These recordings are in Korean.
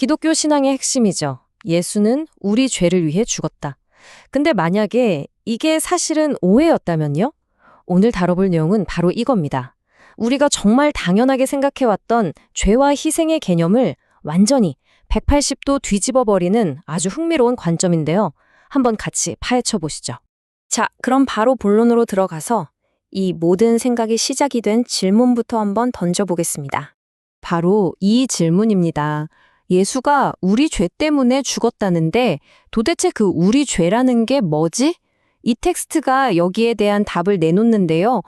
기독교 신앙의 핵심이죠. 예수는 우리 죄를 위해 죽었다. 근데 만약에 이게 사실은 오해였다면요? 오늘 다뤄볼 내용은 바로 이겁니다. 우리가 정말 당연하게 생각해왔던 죄와 희생의 개념을 완전히 180도 뒤집어버리는 아주 흥미로운 관점인데요. 한번 같이 파헤쳐 보시죠. 자, 그럼 바로 본론으로 들어가서 이 모든 생각이 시작이 된 질문부터 한번 던져보겠습니다. 바로 이 질문입니다. 예수가 우리 죄 때문에 죽었다는데 도대체 그 우리 죄라는 게 뭐지? 이 텍스트가 여기에 대한 답을 내놓는데요.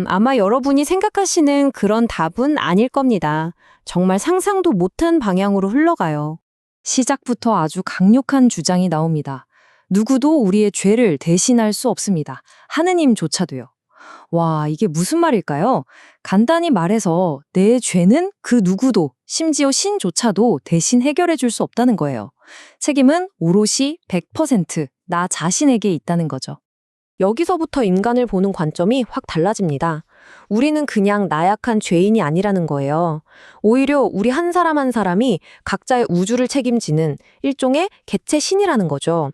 아마 여러분이 생각하시는 그런 답은 아닐 겁니다. 정말 상상도 못한 방향으로 흘러가요. 시작부터 아주 강력한 주장이 나옵니다. 누구도 우리의 죄를 대신할 수 없습니다. 하느님조차도요. 와, 이게 무슨 말일까요? 간단히 말해서 내 죄는 그 누구도, 심지어 신조차도 대신 해결해 줄 수 없다는 거예요. 책임은 오롯이 100% 나 자신에게 있다는 거죠. 여기서부터 인간을 보는 관점이 확 달라집니다. 우리는 그냥 나약한 죄인이 아니라는 거예요. 오히려 우리 한 사람 한 사람이 각자의 우주를 책임지는 일종의 개체 신이라는 거죠.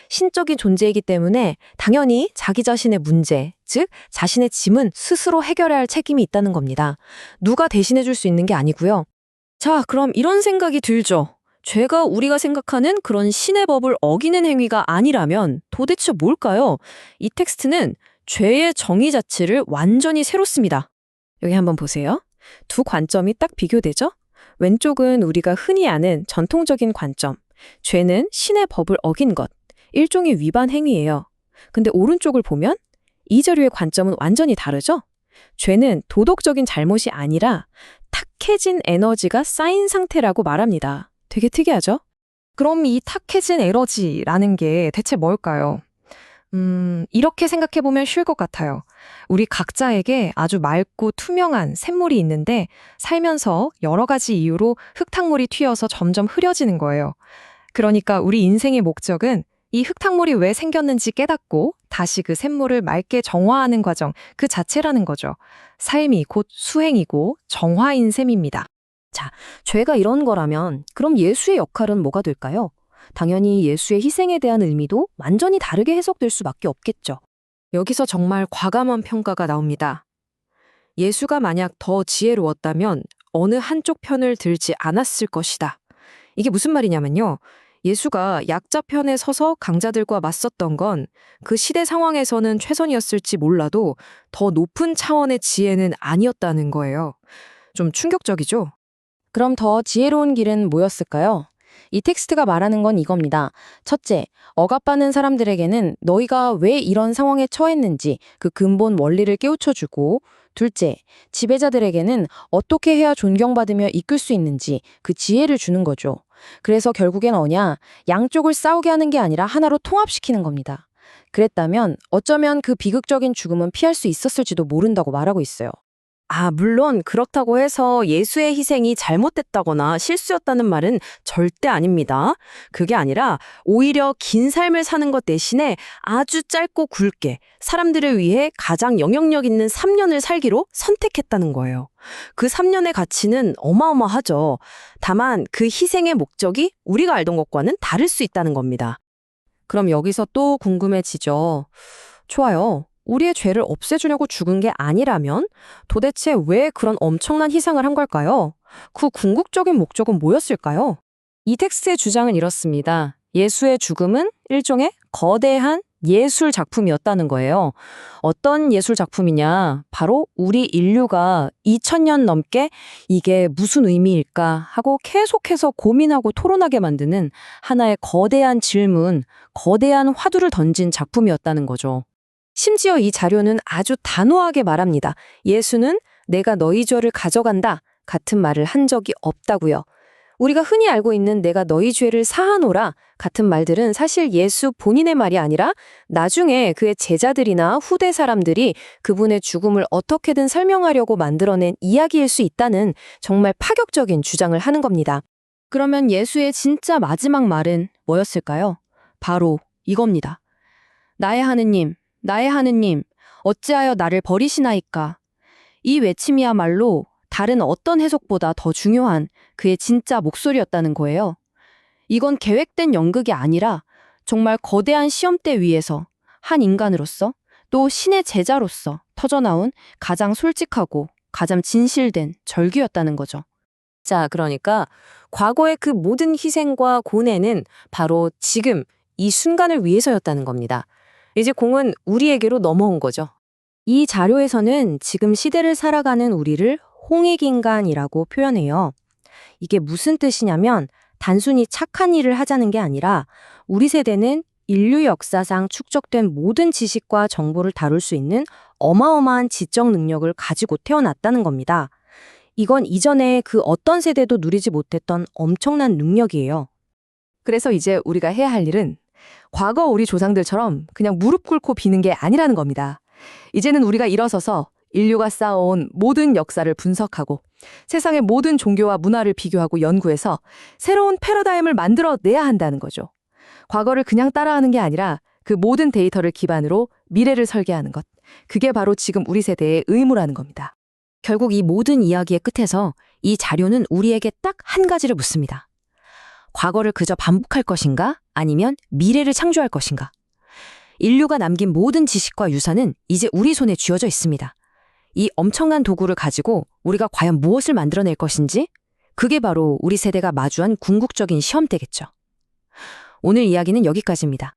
신적인 존재이기 때문에 당연히 자기 자신의 문제, 즉 자신의 짐은 스스로 해결해야 할 책임이 있다는 겁니다. 누가 대신해 줄 수 있는 게 아니고요. 자, 그럼 이런 생각이 들죠. 죄가 우리가 생각하는 그런 신의 법을 어기는 행위가 아니라면 도대체 뭘까요? 이 텍스트는 죄의 정의 자체를 완전히 새로 씁니다. 여기 한번 보세요. 두 관점이 딱 비교되죠? 왼쪽은 우리가 흔히 아는 전통적인 관점. 죄는 신의 법을 어긴 것. 일종의 위반 행위예요. 근데 오른쪽을 보면 이 자료의 관점은 완전히 다르죠? 죄는 도덕적인 잘못이 아니라 탁해진 에너지가 쌓인 상태라고 말합니다. 되게 특이하죠? 그럼 이 탁해진 에너지라는 게 대체 뭘까요? 이렇게 생각해보면 쉬울 것 같아요. 우리 각자에게 아주 맑고 투명한 샘물이 있는데 살면서 여러 가지 이유로 흙탕물이 튀어서 점점 흐려지는 거예요. 그러니까 우리 인생의 목적은 이 흙탕물이 왜 생겼는지 깨닫고 다시 그 샘물을 맑게 정화하는 과정, 그 자체라는 거죠. 삶이 곧 수행이고 정화인 셈입니다. 자, 죄가 이런 거라면 그럼 예수의 역할은 뭐가 될까요? 당연히 예수의 희생에 대한 의미도 완전히 다르게 해석될 수밖에 없겠죠. 여기서 정말 과감한 평가가 나옵니다. 예수가 만약 더 지혜로웠다면 어느 한쪽 편을 들지 않았을 것이다. 이게 무슨 말이냐면요. 예수가 약자 편에 서서 강자들과 맞섰던 건 그 시대 상황에서는 최선이었을지 몰라도 더 높은 차원의 지혜는 아니었다는 거예요. 좀 충격적이죠? 그럼 더 지혜로운 길은 뭐였을까요? 이 텍스트가 말하는 건 이겁니다. 첫째, 억압받는 사람들에게는 너희가 왜 이런 상황에 처했는지 그 근본 원리를 깨우쳐주고, 둘째, 지배자들에게는 어떻게 해야 존경받으며 이끌 수 있는지 그 지혜를 주는 거죠. 그래서 결국엔 뭐냐? 양쪽을 싸우게 하는 게 아니라 하나로 통합시키는 겁니다. 그랬다면 어쩌면 그 비극적인 죽음은 피할 수 있었을지도 모른다고 말하고 있어요. 물론 그렇다고 해서 예수의 희생이 잘못됐다거나 실수였다는 말은 절대 아닙니다. 그게 아니라 오히려 긴 삶을 사는 것 대신에 아주 짧고 굵게 사람들을 위해 가장 영향력 있는 3년을 살기로 선택했다는 거예요. 그 3년의 가치는 어마어마하죠. 다만 그 희생의 목적이 우리가 알던 것과는 다를 수 있다는 겁니다. 그럼 여기서 또 궁금해지죠. 좋아요. 우리의 죄를 없애주려고 죽은 게 아니라면 도대체 왜 그런 엄청난 희생을 한 걸까요? 그 궁극적인 목적은 뭐였을까요? 이 텍스트의 주장은 이렇습니다. 예수의 죽음은 일종의 거대한 예술 작품이었다는 거예요. 어떤 예술 작품이냐? 바로 우리 인류가 2000년 넘게 이게 무슨 의미일까 하고 계속해서 고민하고 토론하게 만드는 하나의 거대한 질문, 거대한 화두를 던진 작품이었다는 거죠. 심지어 이 자료는 아주 단호하게 말합니다. 예수는 내가 너희 죄를 가져간다 같은 말을 한 적이 없다고요. 우리가 흔히 알고 있는 내가 너희 죄를 사하노라 같은 말들은 사실 예수 본인의 말이 아니라 나중에 그의 제자들이나 후대 사람들이 그분의 죽음을 어떻게든 설명하려고 만들어낸 이야기일 수 있다는 정말 파격적인 주장을 하는 겁니다. 그러면 예수의 진짜 마지막 말은 뭐였을까요? 바로 이겁니다. 나의 하느님, 어찌하여 나를 버리시나이까? 이 외침이야말로 다른 어떤 해석보다 더 중요한 그의 진짜 목소리였다는 거예요. 이건 계획된 연극이 아니라 정말 거대한 시험대 위에서 한 인간으로서 또 신의 제자로서 터져나온 가장 솔직하고 가장 진실된 절규였다는 거죠. 자, 그러니까 과거의 그 모든 희생과 고뇌는 바로 지금 이 순간을 위해서였다는 겁니다. 이제 공은 우리에게로 넘어온 거죠. 이 자료에서는 지금 시대를 살아가는 우리를 홍익인간이라고 표현해요. 이게 무슨 뜻이냐면 단순히 착한 일을 하자는 게 아니라 우리 세대는 인류 역사상 축적된 모든 지식과 정보를 다룰 수 있는 어마어마한 지적 능력을 가지고 태어났다는 겁니다. 이건 이전에 그 어떤 세대도 누리지 못했던 엄청난 능력이에요. 그래서 이제 우리가 해야 할 일은 과거 우리 조상들처럼 그냥 무릎 꿇고 비는 게 아니라는 겁니다. 이제는 우리가 일어서서 인류가 쌓아온 모든 역사를 분석하고 세상의 모든 종교와 문화를 비교하고 연구해서 새로운 패러다임을 만들어내야 한다는 거죠. 과거를 그냥 따라하는 게 아니라 그 모든 데이터를 기반으로 미래를 설계하는 것. 그게 바로 지금 우리 세대의 의무라는 겁니다. 결국 이 모든 이야기의 끝에서 이 자료는 우리에게 딱 한 가지를 묻습니다. 과거를 그저 반복할 것인가? 아니면 미래를 창조할 것인가? 인류가 남긴 모든 지식과 유산은 이제 우리 손에 쥐어져 있습니다. 이 엄청난 도구를 가지고 우리가 과연 무엇을 만들어낼 것인지? 그게 바로 우리 세대가 마주한 궁극적인 시험대겠죠. 오늘 이야기는 여기까지입니다.